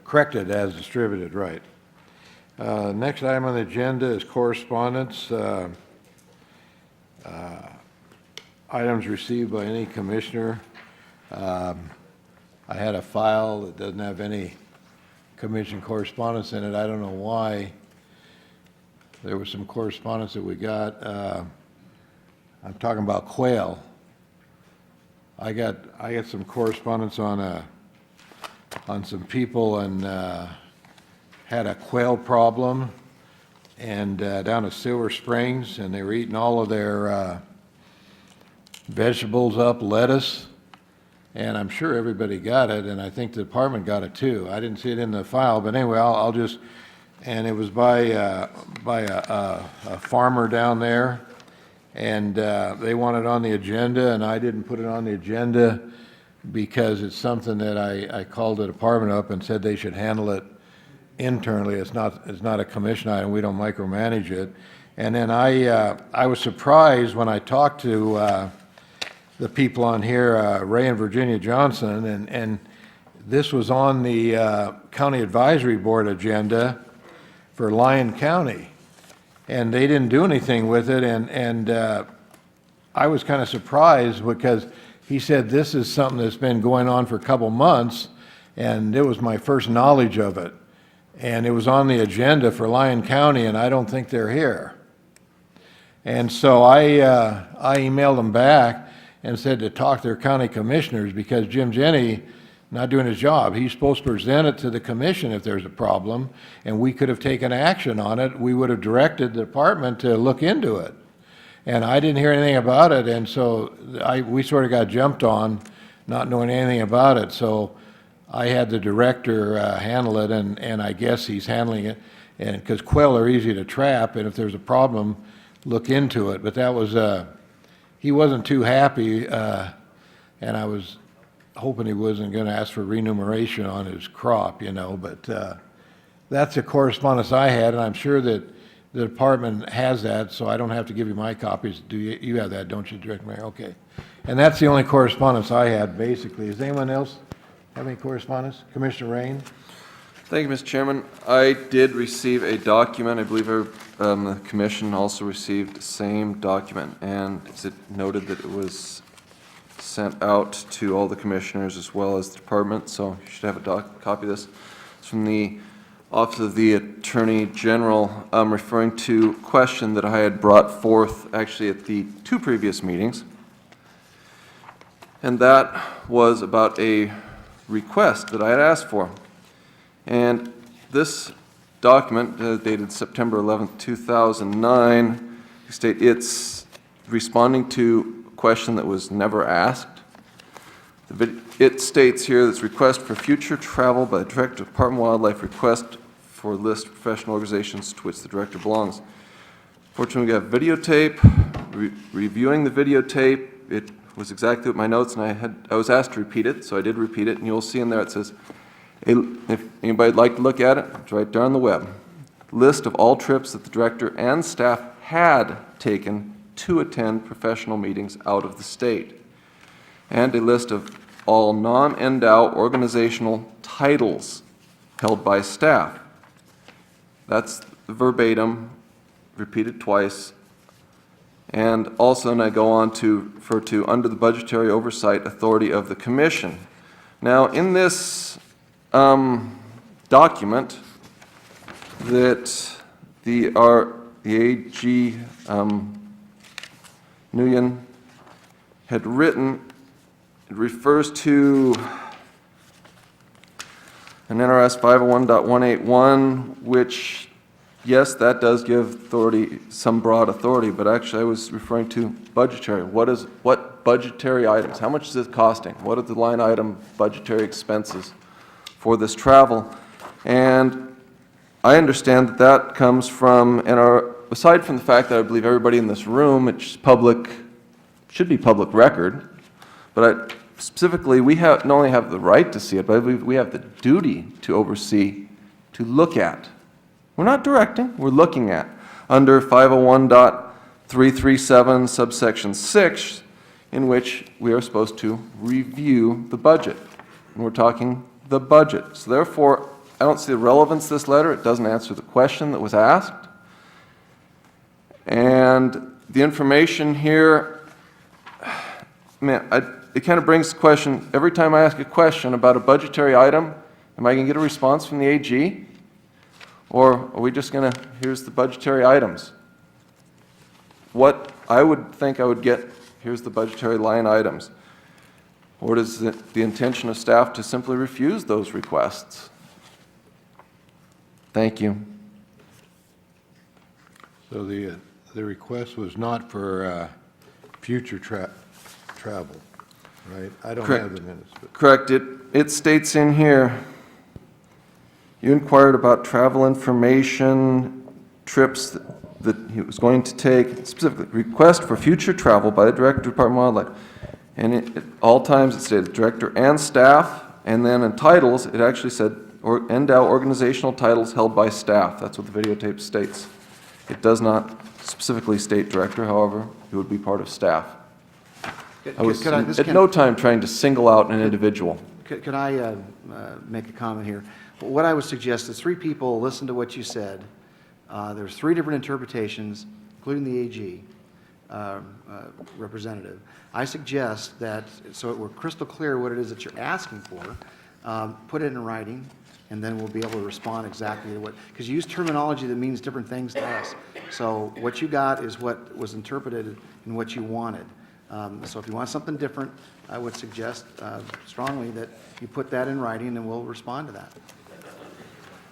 Corrected as distributed, right. Next item on the agenda is correspondence. Items received by any commissioner. I had a file that doesn't have any commission correspondence in it. I don't know why. There was some correspondence that we got. I'm talking about quail. I got some correspondence on some people and had a quail problem and down at Silver Springs, and they were eating all of their vegetables up, lettuce, and I'm sure everybody got it, and I think the department got it too. I didn't see it in the file, but anyway, I'll just, and it was by a farmer down there, and they want it on the agenda, and I didn't put it on the agenda because it's something that I called the department up and said they should handle it internally. It's not a commission item. We don't micromanage it. And then I was surprised when I talked to the people on here, Ray and Virginia Johnson, and this was on the County Advisory Board agenda for Lyon County, and they didn't do anything with it, and I was kind of surprised because he said this is something that's been going on for a couple months, and it was my first knowledge of it, and it was on the agenda for Lyon County, and I don't think they're here. And so I emailed them back and said to talk to their county commissioners, because Jim Jenny not doing his job. He's supposed to present it to the commission if there's a problem, and we could have taken action on it. We would have directed the department to look into it. And I didn't hear anything about it, and so we sort of got jumped on not knowing anything about it. So I had the director handle it, and I guess he's handling it, and because quail are easy to trap, and if there's a problem, look into it. But that was he wasn't too happy, and I was hoping he wasn't going to ask for remuneration on his crop, you know, but that's the correspondence I had, and I'm sure that the department has that, so I don't have to give you my copies. Do you have that, don't you, Director Mayor? Okay. And that's the only correspondence I had, basically. Does anyone else have any correspondence? Commissioner Rain? Thank you, Mr. Chairman. I did receive a document. I believe the commission also received the same document, and it's noted that it was sent out to all the commissioners as well as the department, so you should have a copy of this. It's from the Office of the Attorney General, referring to a question that I had brought forth actually at the two previous meetings, and that was about a request that I had asked for. And this document, dated September 11th, 2009, it's responding to a question that was never asked. It states here that it's request for future travel by the Director of Department of Wildlife, request for a list of professional organizations to which the Director belongs. Fortunately, we got videotape. Reviewing the videotape, it was exactly what my notes, and I was asked to repeat it, so I did repeat it, and you'll see in there it says, if anybody would like to look at it, it's right there on the web. List of all trips that the Director and staff had taken to attend professional meetings out of the state, and a list of all non-endow organizational titles held by staff. That's verbatim, repeated twice. And also, and I go on to refer to under the budgetary oversight authority of the Commission. Now, in this document that the AG Nguyen had written, it refers to an NRS 501.181, which, yes, that does give authority, some broad authority, but actually I was referring to budgetary. What budgetary items? How much is it costing? What are the line item budgetary expenses for this travel? And I understand that that comes from, aside from the fact that I believe everybody in this room, it's public, should be public record, but specifically, we not only have the right to see it, but I believe we have the duty to oversee, to look at. We're not directing, we're looking at. Under 501.337 subsection 6, in which we are supposed to review the budget. And we're talking the budget. So therefore, I don't see the relevance of this letter. It doesn't answer the question that was asked. And the information here, man, it kind of brings the question, every time I ask a question about a budgetary item, am I going to get a response from the AG? Or are we just going to, here's the budgetary items? What I would think I would get, here's the budgetary line items. Or is it the intention of staff to simply refuse those requests? Thank you. So the request was not for future travel, right? I don't have the minutes. But Correct. It states in here, you inquired about travel information, trips that he was going to take, specifically, request for future travel by the Director of Department of Wildlife. And at all times it stated director and staff, and then in titles, it actually said, or endow organizational titles held by staff. That's what the videotape states. It does not specifically state director, however, it would be part of staff. I was at no time trying to single out an individual. Could I make a comment here? What I would suggest is 3 people listen to what you said. There's 3 different interpretations, including the AG representative. I suggest that, so we're crystal clear what it is that you're asking for, put it in writing, and then we'll be able to respond exactly to what, because you use terminology that means different things to us. So what you got is what was interpreted and what you wanted. So if you want something different, I would suggest strongly that you put that in writing and we'll respond to that.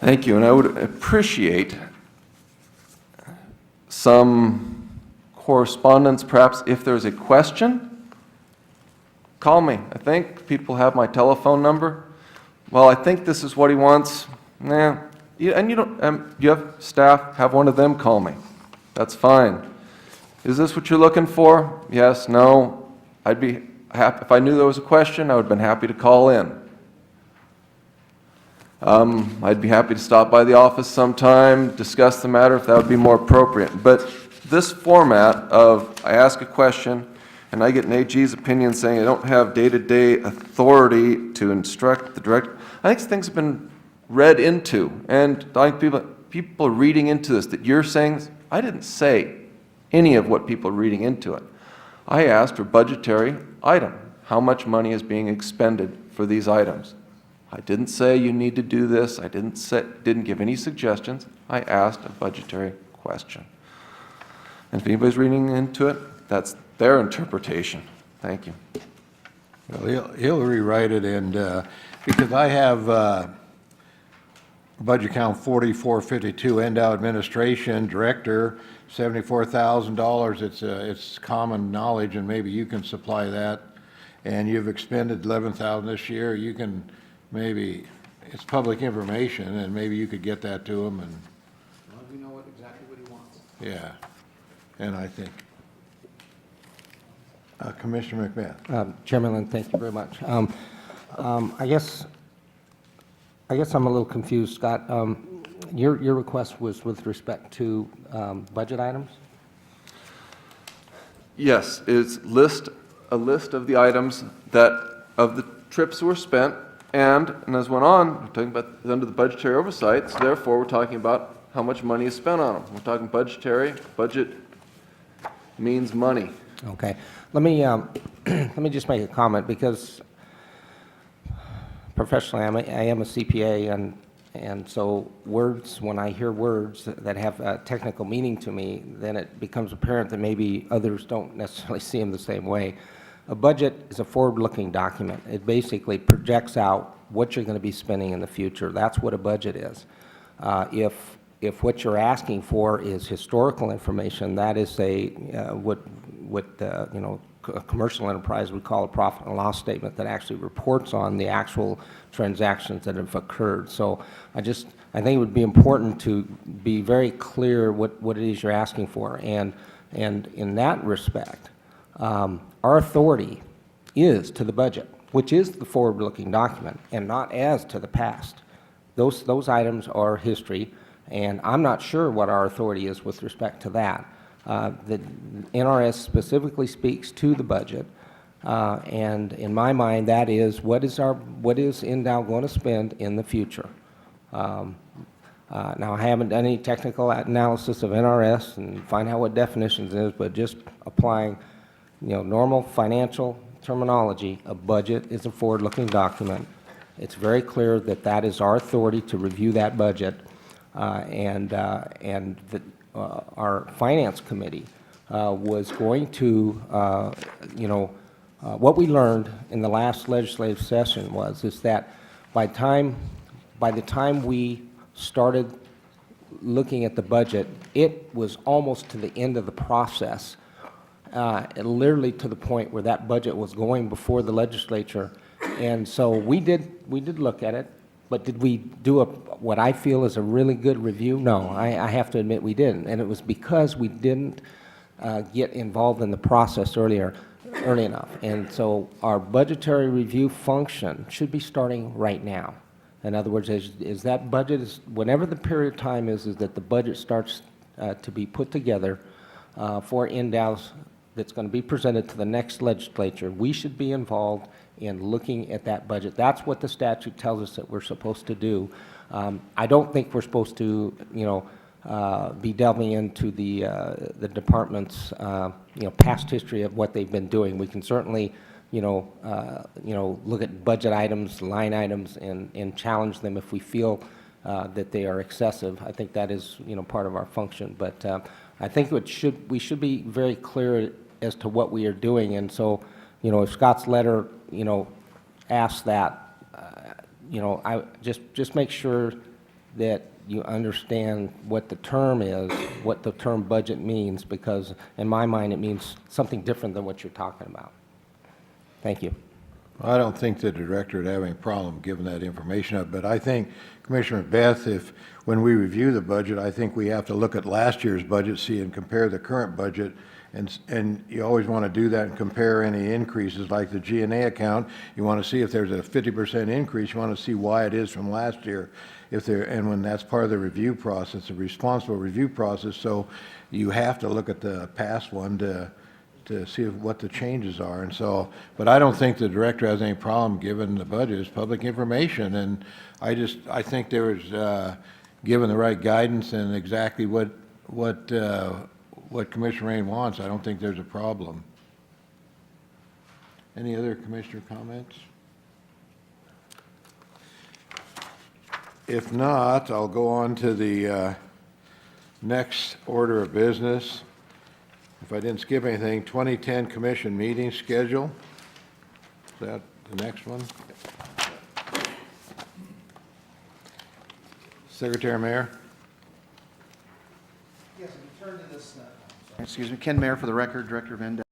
Thank you, and I would appreciate some correspondence, perhaps if there's a question, call me. I think people have my telephone number. Well, I think this is what he wants. Nah, and you don't, you have staff, have one of them call me. That's fine. Is this what you're looking for? Yes, no. I'd be happy, if I knew there was a question, I would have been happy to call in. I'd be happy to stop by the office sometime, discuss the matter if that would be more appropriate. But this format of I ask a question and I get an AG's opinion saying I don't have day-to-day authority to instruct the director, I think things have been read into. And I think people are reading into this, that you're saying, I didn't say any of what people are reading into it. I asked for budgetary item. How much money is being expended for these items? I didn't say you need to do this. I didn't give any suggestions. I asked a budgetary question. And if anybody's reading into it, that's their interpretation. Thank you. Well, he'll rewrite it, and because I have budget count 4452, endow administration director, $74,000. It's common knowledge, and maybe you can supply that. And you've expended $11,000 this year. You can maybe, it's public information, and maybe you could get that to him. And Well, we know exactly what he wants. yeah, and I think Commissioner McMahon. Chairman Lynn, thank you very much. I guess I'm a little confused, Scott. Your request was with respect to budget items? Yes, it's a list of the items of the trips were spent, and as went on, we're talking about under the budgetary oversight, so therefore we're talking about how much money is spent on them. We're talking budgetary. Budget means money. Okay. Let me just make a comment, because professionally I am a CPA, and so words, when I hear words that have a technical meaning to me, then it becomes apparent that maybe others don't necessarily see them the same way. A budget is a forward-looking document. It basically projects out what you're going to be spending in the future. That's what a budget is. If what you're asking for is historical information, that is what a commercial enterprise would call a profit and loss statement that actually reports on the actual transactions that have occurred. So I think it would be important to be very clear what it is you're asking for. And in that respect, our authority is to the budget, which is the forward-looking document, and not as to the past. Those items are history, and I'm not sure what our authority is with respect to that. The NRS specifically speaks to the budget, And in my mind, that is, what is NDOW going to spend in the future? Now, I haven't done any technical analysis of NRS and find out what definitions is, but just applying, normal financial terminology, a budget is a forward-looking document. It's very clear that that is our authority to review that budget, and that our finance committee was going to, what we learned in the last legislative session is that by the time we started looking at the budget, it was almost to the end of the process, literally to the point where that budget was going before the legislature. And so we did look at it, but did we do what I feel is a really good review? No, I have to admit we didn't. And it was because we didn't get involved in the process early enough. And so our budgetary review function should be starting right now. In other words, is that budget, whenever the period of time is that the budget starts to be put together for NDOWs that's going to be presented to the next legislature, we should be involved in looking at that budget. That's what the statute tells us that we're supposed to do. I don't think we're supposed to, be delving into the department's, past history of what they've been doing. We can certainly, look at budget items, line items, and challenge them if we feel that they are excessive. I think that is, part of our function. But I think we should be very clear as to what we are doing. And so, if Scott's letter, asks that, I just make sure that you understand what the term is, what the term budget means, because in my mind it means something different than what you're talking about. Thank you. I don't think the director would have any problem giving that information up, but I think, Commissioner Beth, when we review the budget, I think we have to look at last year's budget, see, and compare the current budget, and you always want to do that and compare any increases, like the G&A account. You want to see if there's a 50% increase. You want to see why it is from last year, and when that's part of the review process, a responsible review process. So you have to look at the past one to see what the changes are. And so, but I don't think the director has any problem giving the budget as public information. And I think there was given the right guidance and exactly what Commissioner Rain wants. I don't think there's a problem. Any other commissioner comments? If not, I'll go on to the next order of business. If I didn't skip anything, 2010 Commission meeting schedule. Is that the next one? Secretary Mayor? Yes, if you turn to this, excuse me, Ken Mayer for the record, Director of NDOW.